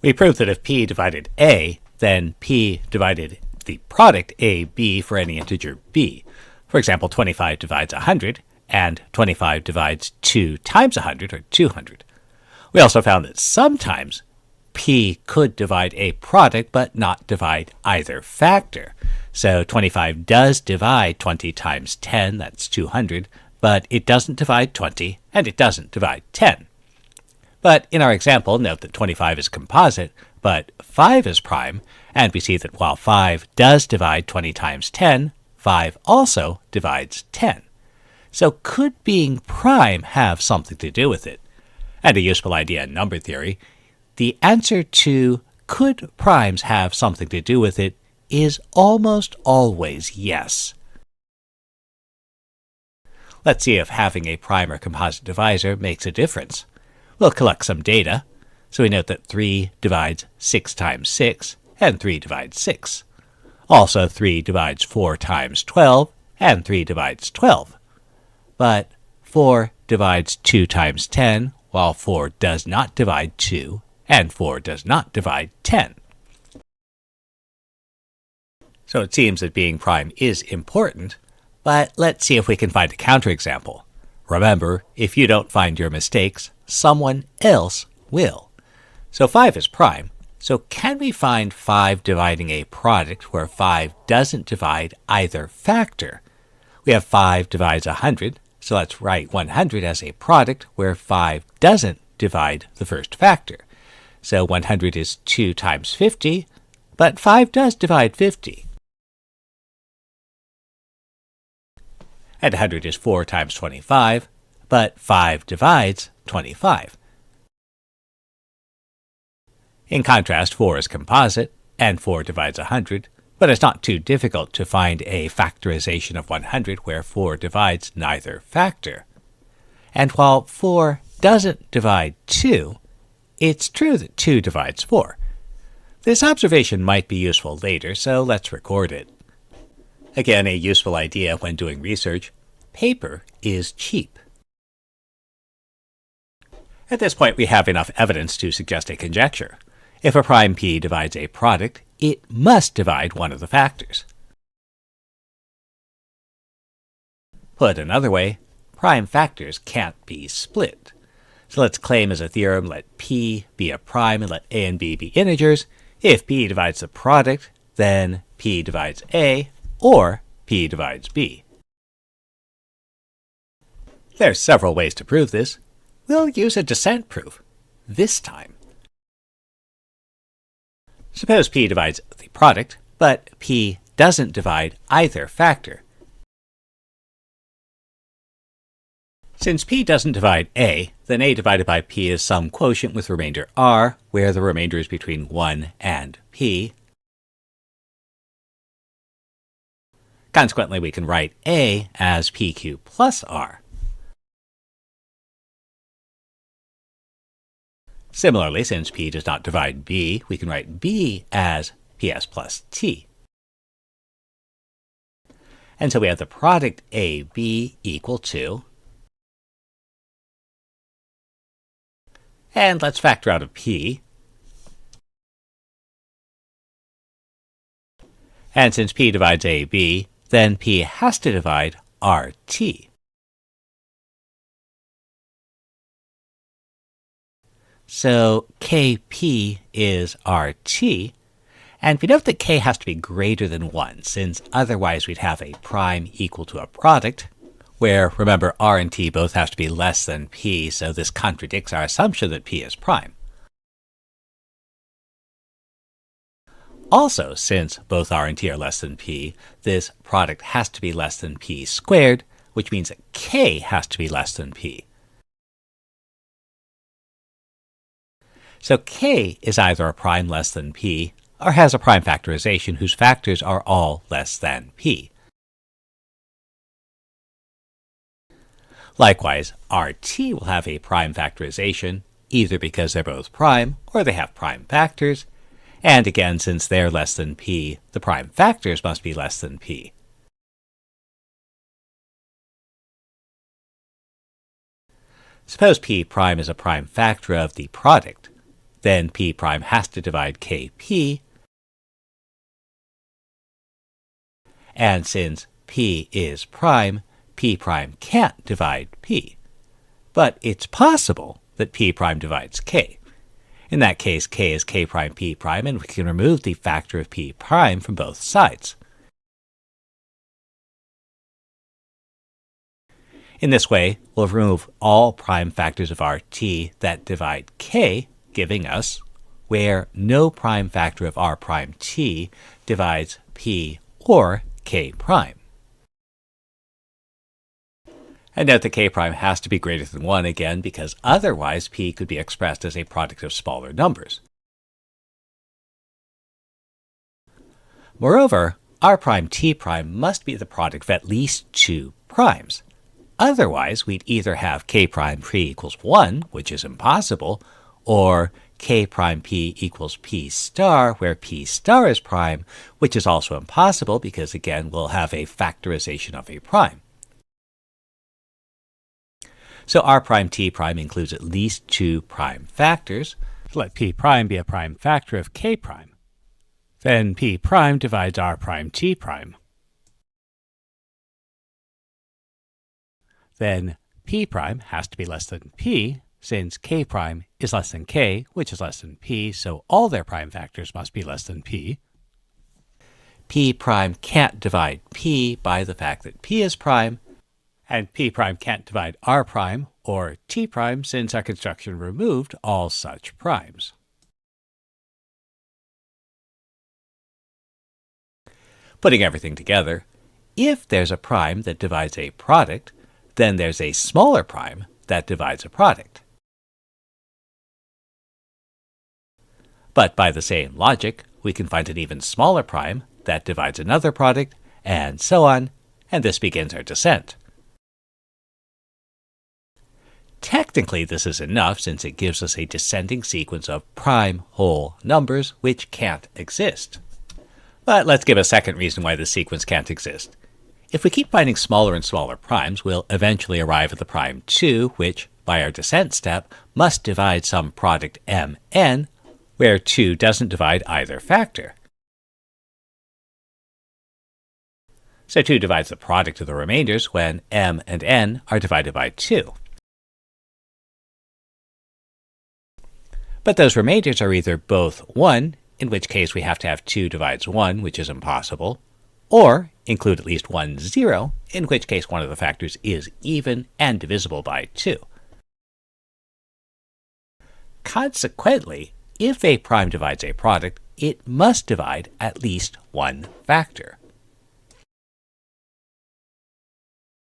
We proved that if p divided a, then p divided the product ab for any integer b. For example, 25 divides 100, and 25 divides 2 times 100, or 200. We also found that sometimes p could divide a product but not divide either factor. So 25 does divide 20 times 10, that's 200, but it doesn't divide 20, and it doesn't divide 10. But in our example, note that 25 is composite, but 5 is prime, and we see that while 5 does divide 20 times 10, 5 also divides 10. So could being prime have something to do with it? And a useful idea in number theory, the answer to could primes have something to do with it is almost always yes. Let's see if having a prime or composite divisor makes a difference. We'll collect some data. So we note that 3 divides 6 times 6, and 3 divides 6. Also, 3 divides 4 times 12, and 3 divides 12. But 4 divides 2 times 10, while 4 does not divide 2, and 4 does not divide 10. So it seems that being prime is important, but let's see if we can find a counterexample. Remember, if you don't find your mistakes, someone else will. So 5 is prime, so can we find 5 dividing a product where 5 doesn't divide either factor? We have 5 divides 100, so let's write 100 as a product where 5 doesn't divide the first factor. So 100 is 2 times 50, but 5 does divide 50. And 100 is 4 times 25, but 5 divides 25. In contrast, 4 is composite, and 4 divides 100, but it's not too difficult to find a factorization of 100 where 4 divides neither factor. And while 4 doesn't divide 2, it's true that 2 divides 4. This observation might be useful later, so let's record it. Again, a useful idea when doing research, paper is cheap. At this point, we have enough evidence to suggest a conjecture. If a prime p divides a product, it must divide one of the factors. Put another way, prime factors can't be split. So let's claim as a theorem, let p be a prime and let a and b be integers. If p divides the product, then p divides a, or p divides b. There are several ways to prove this. We'll use a descent proof, this time. Suppose p divides the product, but p doesn't divide either factor. Since p doesn't divide a, then a divided by p is some quotient with remainder r, where the remainder is between 1 and p. Consequently, we can write a as pq plus r. Similarly, since p does not divide b, we can write b as ps plus t. And so we have the product ab equal to, and let's factor out of p. And since p divides ab, then p has to divide rt. So kp is rt, and we note that k has to be greater than 1, since otherwise we'd have a prime equal to a product, where, remember, r and t both have to be less than p, so this contradicts our assumption that p is prime. Also, since both r and t are less than p, this product has to be less than p squared, which means that k has to be less than p. So k is either a prime less than p, or has a prime factorization whose factors are all less than p. Likewise, rt will have a prime factorization, either because they're both prime, or they have prime factors, and again, since they're less than p, the prime factors must be less than p. Suppose p prime is a prime factor of the product. then P prime has to divide Kp. And since P is prime, P prime can't divide P. But it's possible that P prime divides K. In that case, K is K prime P prime, and we can remove the factor of P prime from both sides. In this way, we'll remove all prime factors of Rt that divide K, giving us where no prime factor of R prime T divides P or K prime. And note that K prime has to be greater than 1 again, because otherwise P could be expressed as a product of smaller numbers. Moreover, R prime T prime must be the product of at least 2 primes. Otherwise, we'd either have K prime P equals 1, which is impossible, or K prime P equals P star, where P star is prime, which is also impossible because, again, we'll have a factorization of a prime. So R prime T prime includes at least 2 prime factors. Let P prime be a prime factor of K prime. Then P prime divides R prime T prime. Then P prime has to be less than P, since K prime is less than K, which is less than P, so all their prime factors must be less than P. P prime can't divide P by the fact that P is prime, and P prime can't divide R prime or T prime since our construction removed all such primes. Putting everything together, if there's a prime that divides a product, then there's a smaller prime that divides a product. But by the same logic, we can find an even smaller prime that divides another product, and so on, and this begins our descent. Technically, this is enough since it gives us a descending sequence of prime whole numbers which can't exist. But let's give a second reason why this sequence can't exist. If we keep finding smaller and smaller primes, we'll eventually arrive at the prime 2, which, by our descent step, must divide some product mn, where 2 doesn't divide either factor. So 2 divides the product of the remainders when m and n are divided by 2. But those remainders are either both 1, in which case we have to have 2 divides 1, which is impossible, or include at least 1 0, in which case one of the factors is even and divisible by 2. Consequently, if a prime divides a product, it must divide at least one factor.